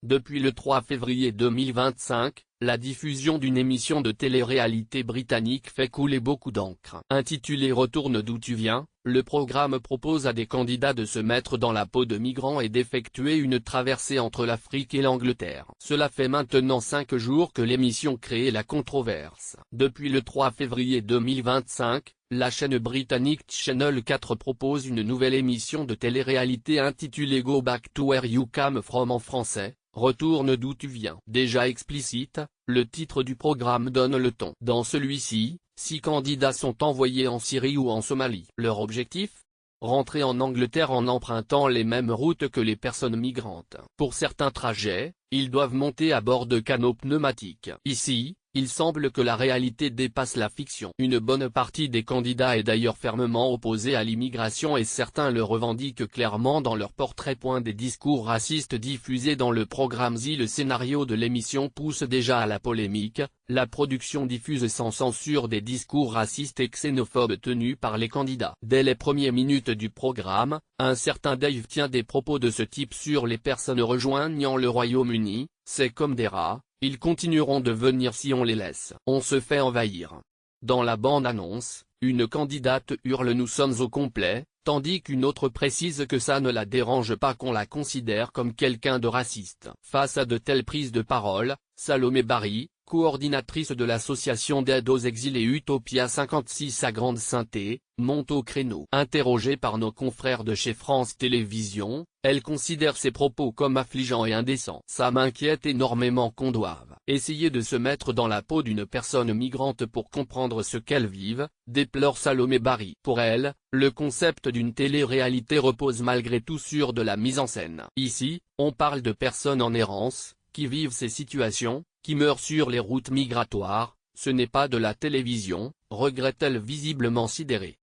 Depuis le 3 février 2025, la diffusion d'une émission de télé-réalité britannique fait couler beaucoup d'encre. Intitulé Retourne d'où tu viens, le programme propose à des candidats de se mettre dans la peau de migrants et d'effectuer une traversée entre l'Afrique et l'Angleterre. Cela fait maintenant 5 jours que l'émission crée la controverse. Depuis le 3 février 2025, la chaîne britannique Channel 4 propose une nouvelle émission de télé-réalité intitulée Go Back to Where You Came From en français. Retourne d'où tu viens. Déjà explicite, le titre du programme donne le ton. Dans celui-ci, 6 candidats sont envoyés en Syrie ou en Somalie. Leur objectif ? Rentrer en Angleterre en empruntant les mêmes routes que les personnes migrantes. Pour certains trajets, ils doivent monter à bord de canots pneumatiques. Ici, il semble que la réalité dépasse la fiction. Une bonne partie des candidats est d'ailleurs fermement opposée à l'immigration et certains le revendiquent clairement dans leur portrait. Des discours racistes diffusés dans le programme Si le scénario de l'émission pousse déjà à la polémique, la production diffuse sans censure des discours racistes et xénophobes tenus par les candidats. Dès les premières minutes du programme, un certain Dave tient des propos de ce type sur les personnes rejoignant le Royaume-Uni. C'est comme des rats, ils continueront de venir si on les laisse. On se fait envahir. Dans la bande-annonce, une candidate hurle « Nous sommes au complet », tandis qu'une autre précise que ça ne la dérange pas qu'on la considère comme quelqu'un de raciste. Face à de telles prises de parole, Salomé Barry, coordinatrice de l'association d'aide aux exilés Utopia 56 à Grande-Synthe, monte au créneau. Interrogée par nos confrères de chez France Télévisions, elle considère ces propos comme affligeants et indécents. Ça m'inquiète énormément qu'on doive essayer de se mettre dans la peau d'une personne migrante pour comprendre ce qu'elles vivent, déplore Salomé Barry. Pour elle, le concept d'une télé-réalité repose malgré tout sur de la mise en scène. Ici, on parle de personnes en errance, qui vivent ces situations, qui meurent sur les routes migratoires, ce n'est pas de la télévision, regrette-t-elle visiblement sidérée.